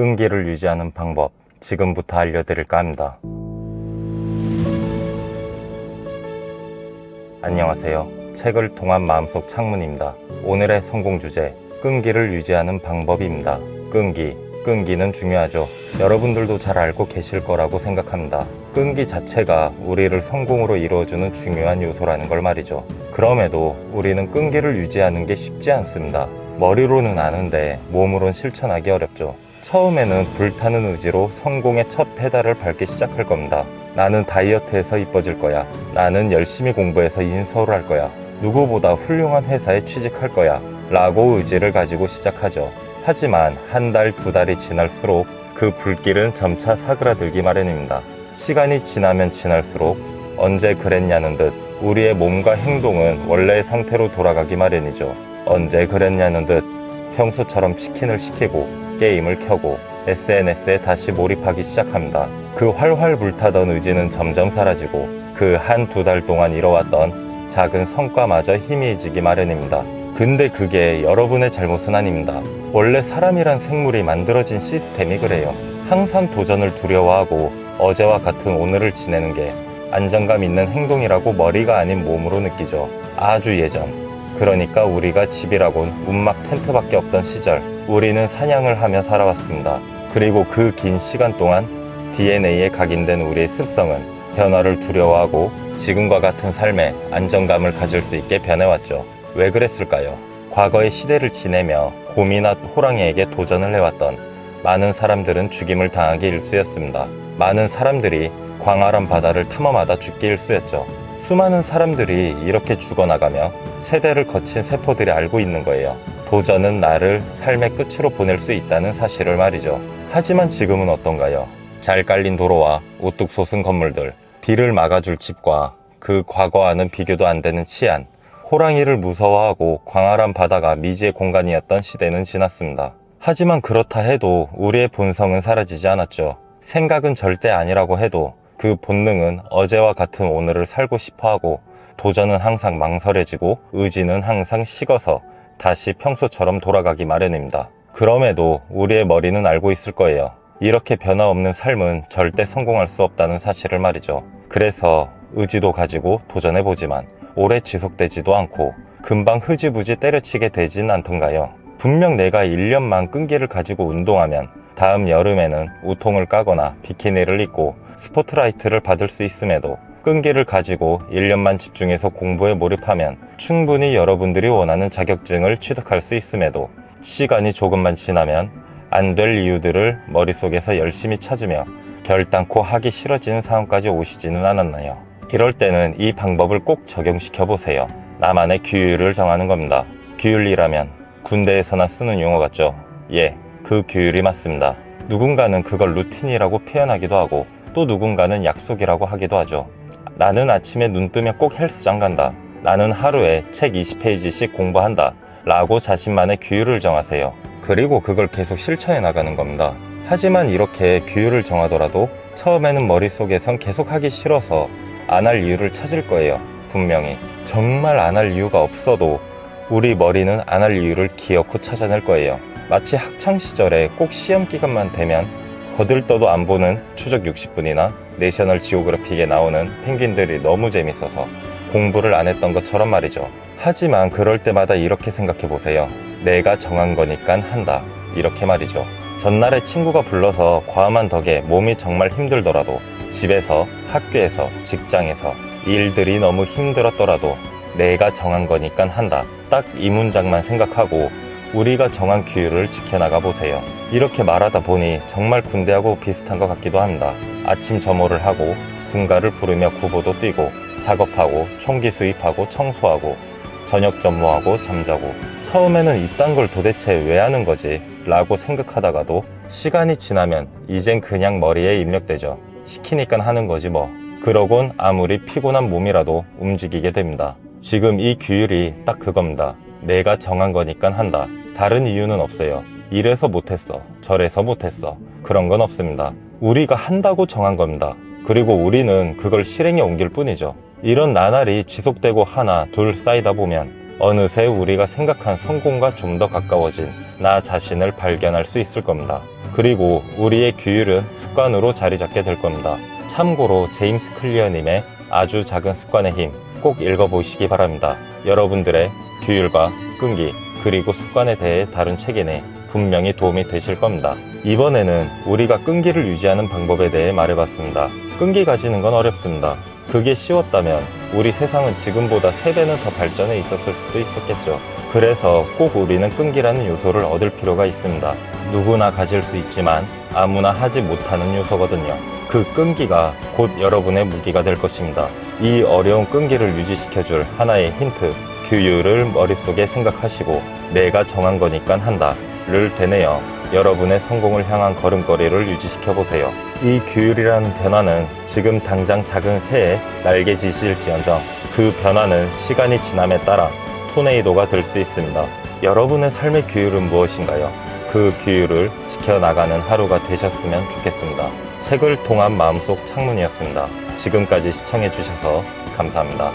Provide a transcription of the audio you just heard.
끈기를 유지하는 방법 지금부터 알려드릴까 합니다. 안녕하세요. 책을 통한 마음속 창문입니다. 오늘의 성공 주제, 끈기를 유지하는 방법입니다. 끈기는 중요하죠. 여러분들도 잘 알고 계실 거라고 생각합니다. 끈기 자체가 우리를 성공으로 이루어주는 중요한 요소라는 걸 말이죠. 그럼에도 우리는 끈기를 유지하는 게 쉽지 않습니다. 머리로는 아는데 몸으론 실천하기 어렵죠. 처음에는 불타는 의지로 성공의 첫 페달을 밟기 시작할 겁니다. 나는 다이어트해서 이뻐질 거야. 나는 열심히 공부해서 인서울 할 거야. 누구보다 훌륭한 회사에 취직할 거야. 라고 의지를 가지고 시작하죠. 하지만 한 달, 두 달이 지날수록 그 불길은 점차 사그라들기 마련입니다. 시간이 지나면 지날수록 언제 그랬냐는 듯 우리의 몸과 행동은 원래의 상태로 돌아가기 마련이죠. 언제 그랬냐는 듯 평소처럼 치킨을 시키고 게임을 켜고 SNS에 다시 몰입하기 시작합니다. 그 활활 불타던 의지는 점점 사라지고 그 한 두 달 동안 이뤄왔던 작은 성과마저 희미해지기 마련입니다. 근데 그게 여러분의 잘못은 아닙니다. 원래 사람이란 생물이 만들어진 시스템이 그래요. 항상 도전을 두려워하고 어제와 같은 오늘을 지내는 게 안정감 있는 행동이라고 머리가 아닌 몸으로 느끼죠. 아주 예전, 그러니까 우리가 집이라곤 움막 텐트밖에 없던 시절, 우리는 사냥을 하며 살아왔습니다. 그리고 그 긴 시간 동안 DNA에 각인된 우리의 습성은 변화를 두려워하고 지금과 같은 삶에 안정감을 가질 수 있게 변해왔죠. 왜 그랬을까요? 과거의 시대를 지내며 곰이나 호랑이에게 도전을 해왔던 많은 사람들은 죽임을 당하기 일쑤였습니다. 많은 사람들이 광활한 바다를 탐험하다 죽기 일쑤였죠. 수많은 사람들이 이렇게 죽어나가며 세대를 거친 세포들이 알고 있는 거예요. 도전은 나를 삶의 끝으로 보낼 수 있다는 사실을 말이죠. 하지만 지금은 어떤가요? 잘 깔린 도로와 우뚝 솟은 건물들, 비를 막아줄 집과 그 과거와는 비교도 안 되는 치안, 호랑이를 무서워하고 광활한 바다가 미지의 공간이었던 시대는 지났습니다. 하지만 그렇다 해도 우리의 본성은 사라지지 않았죠. 생각은 절대 아니라고 해도 그 본능은 어제와 같은 오늘을 살고 싶어하고 도전은 항상 망설여지고 의지는 항상 식어서 다시 평소처럼 돌아가기 마련입니다. 그럼에도 우리의 머리는 알고 있을 거예요. 이렇게 변화없는 삶은 절대 성공할 수 없다는 사실을 말이죠. 그래서 의지도 가지고 도전해보지만 오래 지속되지도 않고 금방 흐지부지 때려치게 되진 않던가요. 분명 내가 1년만 끈기를 가지고 운동하면 다음 여름에는 우통을 까거나 비키니를 입고 스포트라이트를 받을 수 있음에도 끈기를 가지고 1년만 집중해서 공부에 몰입하면 충분히 여러분들이 원하는 자격증을 취득할 수 있음에도 시간이 조금만 지나면 안 될 이유들을 머릿속에서 열심히 찾으며 결단코 하기 싫어지는 상황까지 오시지는 않았나요? 이럴 때는 이 방법을 꼭 적용시켜 보세요. 나만의 규율을 정하는 겁니다. 규율이라면 군대에서나 쓰는 용어 같죠? 예, 그 규율이 맞습니다. 누군가는 그걸 루틴이라고 표현하기도 하고 또 누군가는 약속이라고 하기도 하죠. 나는 아침에 눈 뜨면 꼭 헬스장 간다. 나는 하루에 책 20페이지씩 공부한다. 라고 자신만의 규율을 정하세요. 그리고 그걸 계속 실천해 나가는 겁니다. 하지만 이렇게 규율을 정하더라도 처음에는 머릿속에선 계속 하기 싫어서 안 할 이유를 찾을 거예요. 분명히. 정말 안 할 이유가 없어도 우리 머리는 안 할 이유를 기어코 찾아낼 거예요. 마치 학창시절에 꼭 시험 기간만 되면 거들떠도 안 보는 추적 60분이나 내셔널 지오그래픽에 나오는 펭귄들이 너무 재밌어서 공부를 안 했던 것처럼 말이죠. 하지만 그럴 때마다 이렇게 생각해 보세요. 내가 정한 거니까 한다. 이렇게 말이죠. 전날에 친구가 불러서 과음한 덕에 몸이 정말 힘들더라도 집에서, 학교에서, 직장에서 일들이 너무 힘들었더라도 내가 정한 거니까 한다. 딱 이 문장만 생각하고 우리가 정한 규율을 지켜나가 보세요. 이렇게 말하다 보니 정말 군대하고 비슷한 것 같기도 합니다. 아침 점호를 하고 군가를 부르며 구보도 뛰고 작업하고 총기 수입하고 청소하고 저녁 점호하고 잠자고 처음에는 이딴 걸 도대체 왜 하는 거지? 라고 생각하다가도 시간이 지나면 이젠 그냥 머리에 입력되죠. 시키니까 하는 거지 뭐. 그러곤 아무리 피곤한 몸이라도 움직이게 됩니다. 지금 이 규율이 딱 그겁니다. 내가 정한 거니까 한다. 다른 이유는 없어요. 이래서 못했어. 저래서 못했어. 그런 건 없습니다. 우리가 한다고 정한 겁니다. 그리고 우리는 그걸 실행에 옮길 뿐이죠. 이런 나날이 지속되고 하나 둘 쌓이다 보면 어느새 우리가 생각한 성공과 좀 더 가까워진 나 자신을 발견할 수 있을 겁니다. 그리고 우리의 규율은 습관으로 자리 잡게 될 겁니다. 참고로 제임스 클리어님의 아주 작은 습관의 힘 꼭 읽어보시기 바랍니다. 여러분들의 규율과 끈기 그리고 습관에 대해 다룬 책이니 분명히 도움이 되실 겁니다. 이번에는 우리가 끈기를 유지하는 방법에 대해 말해봤습니다. 끈기 가지는 건 어렵습니다. 그게 쉬웠다면 우리 세상은 지금보다 3배는 더 발전해 있었을 수도 있었겠죠. 그래서 꼭 우리는 끈기라는 요소를 얻을 필요가 있습니다. 누구나 가질 수 있지만 아무나 하지 못하는 요소거든요. 그 끈기가 곧 여러분의 무기가 될 것입니다. 이 어려운 끈기를 유지시켜줄 하나의 힌트, 규율을 머릿속에 생각하시고 내가 정한 거니까 한다를 되뇌어 여러분의 성공을 향한 걸음걸이를 유지시켜보세요. 이 규율이라는 변화는 지금 당장 작은 새에 날개짓일지언정 그 변화는 시간이 지남에 따라 토네이도가 될 수 있습니다. 여러분의 삶의 규율은 무엇인가요? 그 규율을 지켜나가는 하루가 되셨으면 좋겠습니다. 책을 통한 마음속 창문이었습니다. 지금까지 시청해주셔서 감사합니다.